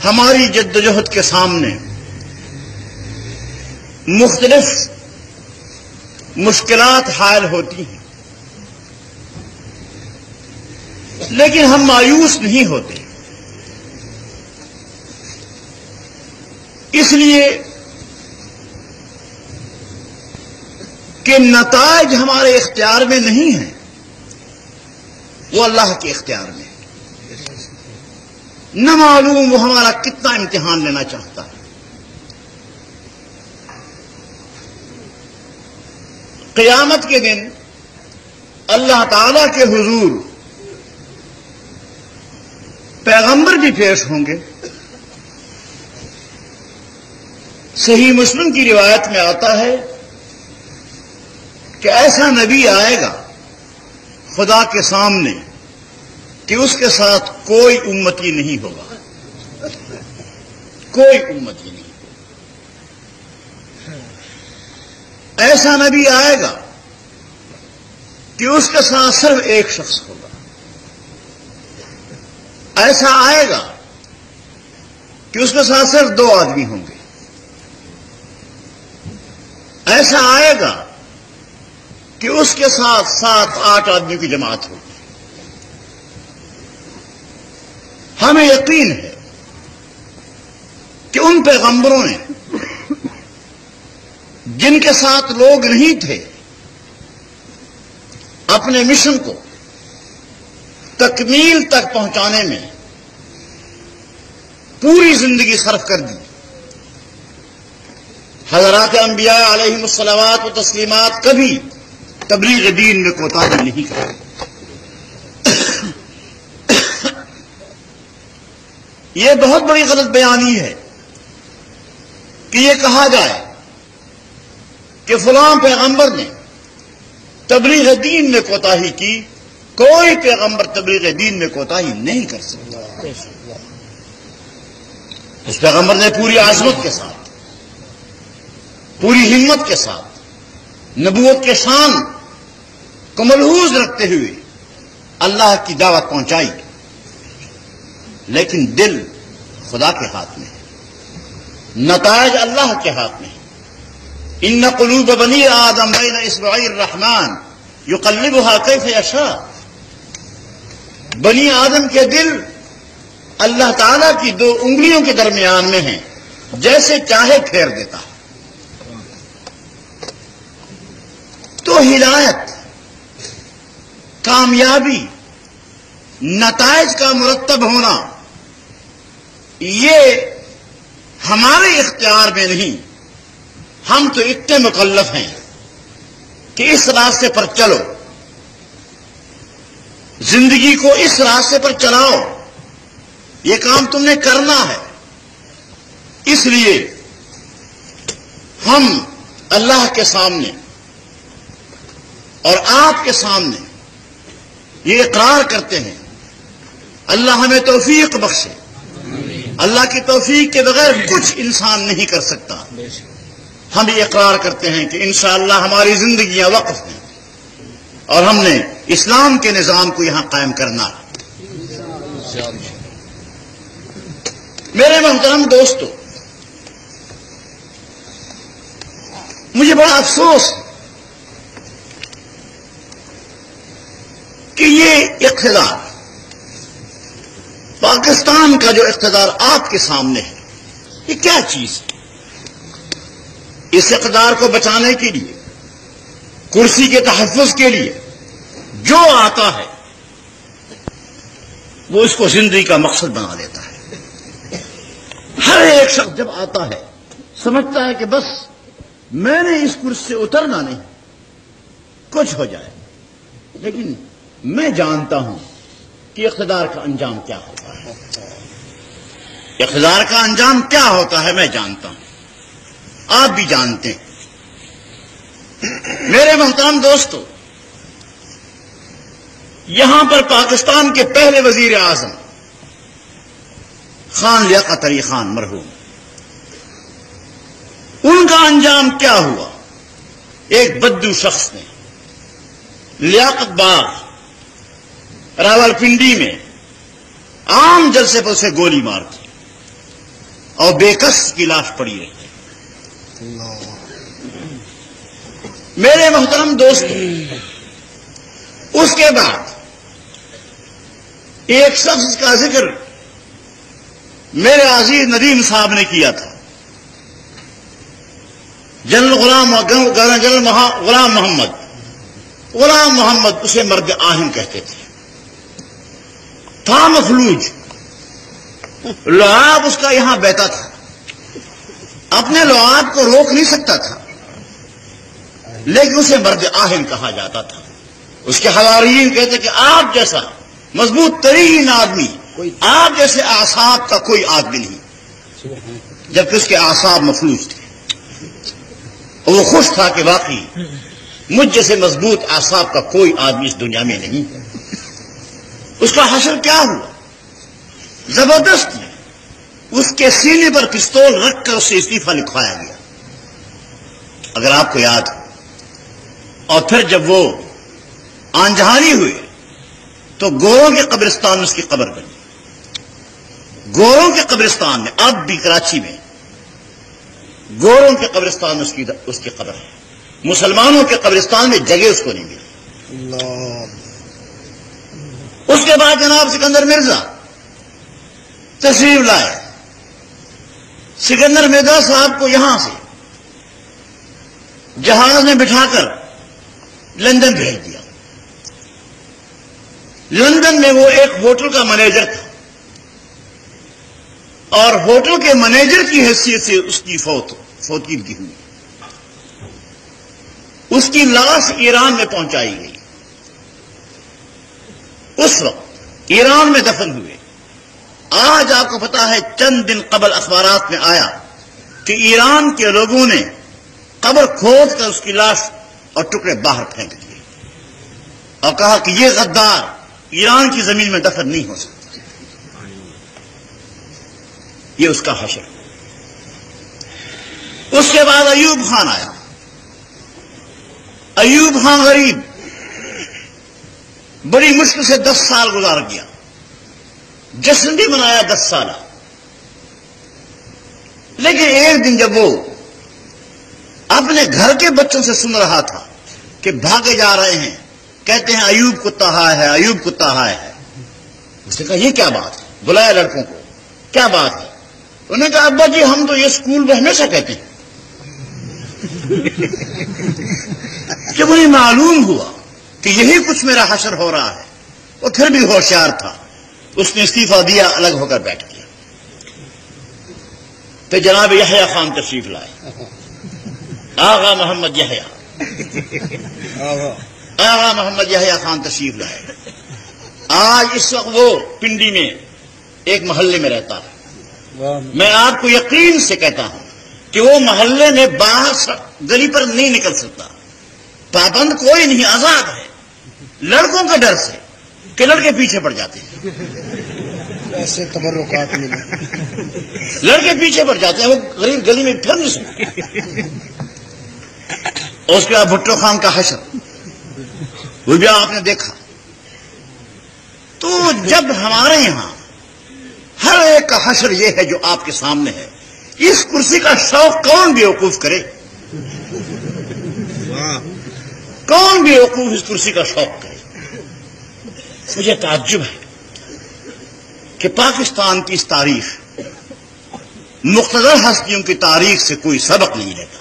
ہماری جدوجہد کے سامنے مختلف مشکلات حائل ہوتی ہیں، لیکن ہم مایوس نہیں ہوتے، اس لیے کہ نتائج ہمارے اختیار میں نہیں ہیں، وہ اللہ کے اختیار میں ہے۔ نہ معلوم وہ ہمارا کتنا امتحان لینا چاہتا ہے۔ قیامت کے دن اللہ تعالی کے حضور پیغمبر بھی پیش ہوں گے۔ صحیح مسلم کی روایت میں آتا ہے کہ ایسا نبی آئے گا خدا کے سامنے کہ اس کے ساتھ کوئی امتی نہیں ہوگا، کوئی امتی نہیں۔ ایسا نبی آئے گا کہ اس کے ساتھ صرف ایک شخص ہوگا۔ ایسا آئے گا کہ اس کے ساتھ صرف 2 آدمی ہوں گے۔ ایسا آئے گا کہ اس کے ساتھ 7-8 آدمی کی جماعت ہوگی۔ ہمیں یقین ہے کہ ان پیغمبروں نے جن کے ساتھ لوگ نہیں تھے اپنے مشن کو تکمیل تک پہنچانے میں پوری زندگی صرف کر دی۔ حضرات انبیاء علیہم الصلوات و تسلیمات کبھی تبلیغ دین میں کوتاہی نہیں کرتے۔ یہ بہت بڑی غلط بیانی ہے کہ یہ کہا جائے کہ فلاں پیغمبر نے تبلیغ دین میں کوتاہی کی۔ کوئی پیغمبر تبلیغ دین میں کوتاہی نہیں کر سکتا۔ اس پیغمبر نے پوری عظمت کے ساتھ، پوری ہمت کے ساتھ نبوت کے شان کو ملحوظ رکھتے ہوئے اللہ کی دعوت پہنچائی، لیکن دل خدا کے ہاتھ میں ہے، نتائج اللہ کے ہاتھ میں ہے۔ ان قلوب بنی آدم بین اصبعی الرحمن یقلبها کیف یشاء۔ بنی آدم کے دل اللہ تعالیٰ کی 2 انگلیوں کے درمیان میں ہیں، جیسے چاہے پھیر دیتا ہے۔ تو ہدایت، کامیابی، نتائج کا مرتب ہونا یہ ہمارے اختیار میں نہیں۔ ہم تو اتنے مکلف ہیں کہ اس راستے پر چلو، زندگی کو اس راستے پر چلاؤ، یہ کام تم نے کرنا ہے۔ اس لیے ہم اللہ کے سامنے اور آپ کے سامنے یہ اقرار کرتے ہیں، اللہ ہمیں توفیق بخشے۔ اللہ کی توفیق کے بغیر کچھ انسان نہیں کر سکتا۔ ہم یہ اقرار کرتے ہیں کہ انشاءاللہ ہماری زندگیاں وقف ہیں اور ہم نے اسلام کے نظام کو یہاں قائم کرنا ہے۔ میرے محترم دوستو، مجھے بڑا افسوس کہ یہ اقتدار، پاکستان کا جو اقتدار آپ کے سامنے ہے، یہ کیا چیز ہے؟ اس اقتدار کو بچانے کے لیے، کرسی کے تحفظ کے لیے جو آتا ہے وہ اس کو زندگی کا مقصد بنا لیتا ہے۔ ہر ایک شخص جب آتا ہے سمجھتا ہے کہ بس میں نے اس کرسی سے اترنا نہیں، کچھ ہو جائے، لیکن میں جانتا ہوں کہ اقتدار کا انجام کیا ہوتا ہے۔ اقتدار کا انجام کیا ہوتا ہے میں جانتا ہوں، آپ بھی جانتے ہیں۔ میرے محترم دوستو، یہاں پر پاکستان کے پہلے وزیر اعظم خان لیاقت علی خان مرحوم، ان کا انجام کیا ہوا؟ ایک بدو شخص نے لیاقت باغ راولپنڈی میں عام جلسے پر اسے گولی مار دی۔ اور بے کس کی لاش پڑی رہتی. میرے محترم دوست، اس کے بعد ایک شخص کا ذکر میرے عزیز ندیم صاحب نے کیا تھا، جنرل غلام محمد. غلام محمد اسے مرد آہن کہتے تھے، تھا مفلوج، لعاب اس کا یہاں بہتا تھا، اپنے لعاب کو روک نہیں سکتا تھا، لیکن اسے مرد آہن کہا جاتا تھا. اس کے حواریین کہتے کہ آپ جیسا مضبوط ترین آدمی، آپ جیسے اعصاب کا کوئی آدمی نہیں، جبکہ اس کے اعصاب مفلوج تھے. وہ خوش تھا کہ واقعی مجھ جیسے مضبوط اعصاب کا کوئی آدمی اس دنیا میں نہیں. اس کا حشر کیا ہوا؟ زبردست اس کے سینے پر پستول رکھ کر اسے استعفیٰ لکھوایا گیا، اگر آپ کو یاد ہو. اور پھر جب وہ آنجہانی ہوئے تو گوروں کے قبرستان میں اس کی قبر بنی. گوروں کے قبرستان میں، اب بھی کراچی میں گوروں کے قبرستان میں اس کی قبر ہے. مسلمانوں کے قبرستان میں جگہ اس کو نہیں ملی. اس کے بعد جناب سکندر مرزا تشریف لائے. سکندر مرزا صاحب کو یہاں سے جہاز میں بٹھا کر لندن بھیج دیا. لندن میں وہ ایک ہوٹل کا مینیجر تھا، اور ہوٹل کے مینیجر کی حیثیت سے اس کی فوتگی ہوئی. اس کی لاش ایران میں پہنچائی گئی. اس وقت ایران میں دفن ہوئے. آج آپ کو پتا ہے چند دن قبل اخبارات میں آیا کہ ایران کے لوگوں نے قبر کھود کر اس کی لاش اور ٹکڑے باہر پھینک دیے اور کہا کہ یہ غدار ایران کی زمین میں دفن نہیں ہو سکتا. یہ اس کا حشر. اس کے بعد ایوب خان آیا. ایوب خان غریب، بڑی مشکل سے 10 سال گزار گیا. جشن بھی منایا 10 سالہ. لیکن ایک دن جب وہ اپنے گھر کے بچوں سے سن رہا تھا کہ بھاگے جا رہے ہیں، کہتے ہیں ایوب کتا ہائے ہے، ایوب کتا ہائے ہے. اس نے کہا یہ کیا بات ہے؟ بلایا لڑکوں کو، کیا بات ہے؟ انہوں نے کہا ابا جی ہم تو یہ اسکول میں ہمیشہ کہتے ہیں. جب انہیں معلوم ہوا کہ یہی کچھ میرا حشر ہو رہا ہے، وہ پھر بھی ہوشیار تھا، اس نے استعفیٰ دیا، الگ ہو کر بیٹھ گیا. تو جناب یحییٰ خان تشریف لائے. آغا محمد یحییٰ خان تشریف لائے. آج اس وقت وہ پنڈی میں ایک محلے میں رہتا ہے. میں آپ کو یقین سے کہتا ہوں کہ وہ محلے میں باہر گلی پر نہیں نکل سکتا. پابند کوئی نہیں، آزاد ہے، لڑکوں کے ڈر سے کہ لڑکے پیچھے پڑ جاتے ہیں. ایسے تبرکات ملے، لڑکے پیچھے پڑ جاتے ہیں، وہ غریب گلی میں پھر نہیں سکتے. اس کے بعد بھٹو خان کا حشر، وہ بھی آپ نے دیکھا. تو جب ہمارے یہاں ہر ایک کا حشر یہ ہے جو آپ کے سامنے ہے، اس کرسی کا شوق کون بیوقوف کرے؟ کون بیوقوف اس کرسی کا شوق کرے؟ مجھے تعجب ہے کہ پاکستان کی اس تاریخ، مقتدر ہستیوں کی تاریخ سے کوئی سبق نہیں لیتا.